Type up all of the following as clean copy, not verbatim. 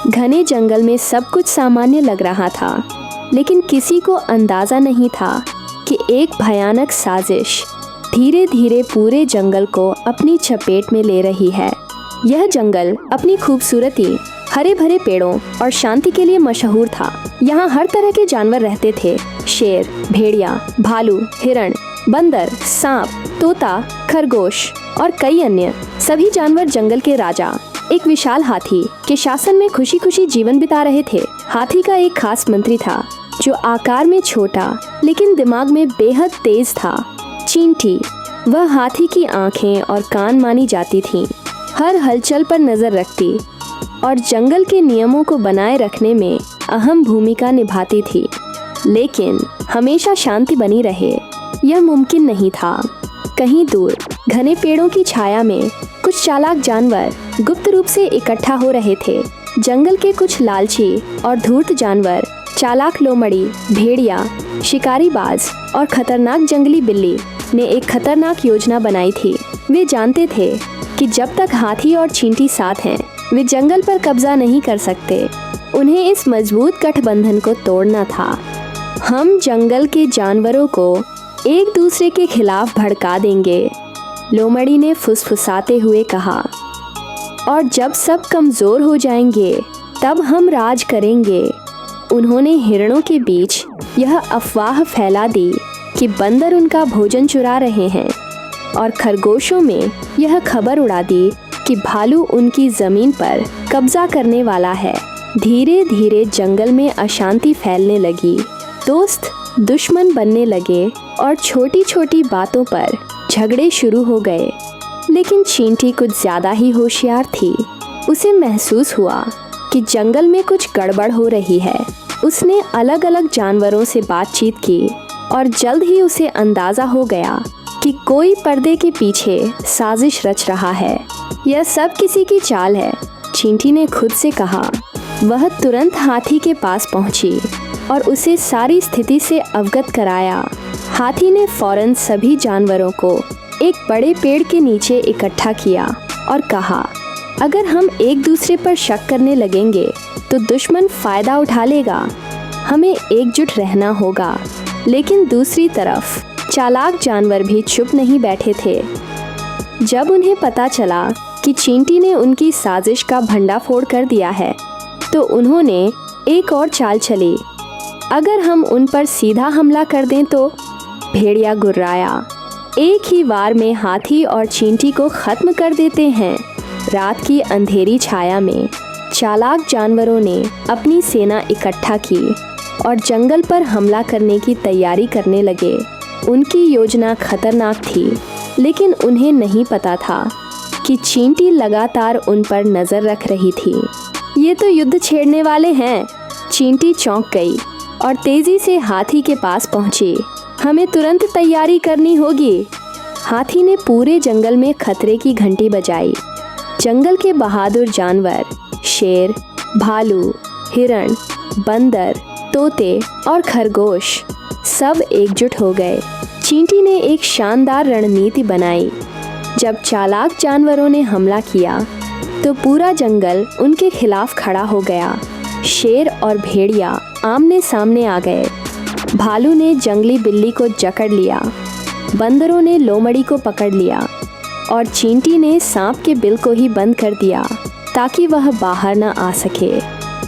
घने जंगल में सब कुछ सामान्य लग रहा था, लेकिन किसी को अंदाजा नहीं था कि एक भयानक साजिश धीरे धीरे पूरे जंगल को अपनी चपेट में ले रही है। यह जंगल अपनी खूबसूरती, हरे भरे पेड़ों और शांति के लिए मशहूर था। यहाँ हर तरह के जानवर रहते थे। शेर, भेड़िया, भालू, हिरण, बंदर, सांप, तोता, खरगोश और कई अन्य सभी जानवर जंगल के राजा एक विशाल हाथी के शासन में खुशी खुशी जीवन बिता रहे थे। हाथी का एक खास मंत्री था जो आकार में छोटा लेकिन दिमाग में बेहद तेज था, चींटी। वह हाथी की आंखें और कान मानी जाती थीं, हर हलचल पर नजर रखती और जंगल के नियमों को बनाए रखने में अहम भूमिका निभाती थी। लेकिन हमेशा शांति बनी रहे यह मुमकिन नहीं था। कहीं दूर घने पेड़ों की छाया में कुछ चालाक जानवर गुप्त रूप से इकट्ठा हो रहे थे। जंगल के कुछ लालची और धूर्त जानवर, चालाक लोमड़ी, भेड़िया, शिकारीबाज और खतरनाक जंगली बिल्ली ने एक खतरनाक योजना बनाई थी। वे जानते थे कि जब तक हाथी और चींटी साथ हैं, वे जंगल पर कब्जा नहीं कर सकते। उन्हें इस मजबूत गठबंधन को तोड़ना था। हम जंगल के जानवरों को एक दूसरे के खिलाफ भड़का देंगे, लोमड़ी ने फुसफुसाते हुए कहा, और जब सब कमजोर हो जाएंगे तब हम राज करेंगे। उन्होंने हिरणों के बीच यह अफवाह फैला दी कि बंदर उनका भोजन चुरा रहे हैं और खरगोशों में यह खबर उड़ा दी कि भालू उनकी जमीन पर कब्जा करने वाला है। धीरे धीरे जंगल में अशांति फैलने लगी। दोस्त दुश्मन बनने लगे और छोटी छोटी बातों पर झगड़े शुरू हो गए। लेकिन चींटी कुछ ज्यादा ही होशियार थी। उसे महसूस हुआ कि जंगल में कुछ गड़बड़ हो रही है। उसने अलग अलग जानवरों से बातचीत की और जल्द ही उसे अंदाजा हो गया कि कोई पर्दे के पीछे साजिश रच रहा है। यह सब किसी की चाल है, चींटी ने खुद से कहा। वह तुरंत हाथी के पास पहुंची और उसे सारी स्थिति से अवगत कराया। हाथी ने फौरन सभी जानवरों को एक बड़े पेड़ के नीचे इकट्ठा किया और कहा, अगर हम एक दूसरे पर शक करने लगेंगे तो दुश्मन फायदा उठा लेगा। हमें एकजुट रहना होगा। लेकिन दूसरी तरफ चालाक जानवर भी चुप नहीं बैठे थे। जब उन्हें पता चला कि चींटी ने उनकी साजिश का भंडाफोड़ कर दिया है, तो उन्होंने एक और चाल चली। अगर हम उन पर सीधा हमला कर दें तो? भेड़िया गुर्राया, एक ही वार में हाथी और चींटी को खत्म कर देते हैं। रात की अंधेरी छाया में चालाक जानवरों ने अपनी सेना इकट्ठा की और जंगल पर हमला करने की तैयारी करने लगे। उनकी योजना खतरनाक थी, लेकिन उन्हें नहीं पता था कि चींटी लगातार उन पर नजर रख रही थी। ये तो युद्ध छेड़ने वाले हैं। चींटी चौंक गई और तेजी से हाथी के पास पहुंची। हमें तुरंत तैयारी करनी होगी। हाथी ने पूरे जंगल में खतरे की घंटी बजाई। जंगल के बहादुर जानवर, शेर, भालू, हिरण, बंदर, तोते और खरगोश सब एकजुट हो गए। चींटी ने एक शानदार रणनीति बनाई। जब चालाक जानवरों ने हमला किया तो पूरा जंगल उनके खिलाफ खड़ा हो गया। शेर और भेड़िया आमने सामने आ गए। भालू ने जंगली बिल्ली को जकड़ लिया, बंदरों ने लोमड़ी को पकड़ लिया और चींटी ने सांप के बिल को ही बंद कर दिया ताकि वह बाहर न आ सके।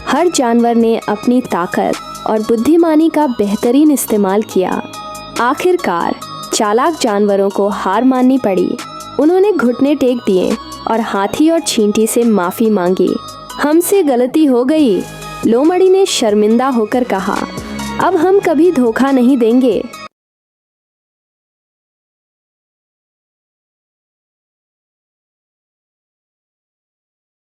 हर जानवर ने अपनी ताकत और बुद्धिमानी का बेहतरीन इस्तेमाल किया। आखिरकार चालाक जानवरों को हार माननी पड़ी। उन्होंने घुटने टेक दिए और हाथी और चींटी से माफ़ी मांगी। हमसे गलती हो गई, लोमड़ी ने शर्मिंदा होकर कहा। अब हम कभी धोखा नहीं देंगे।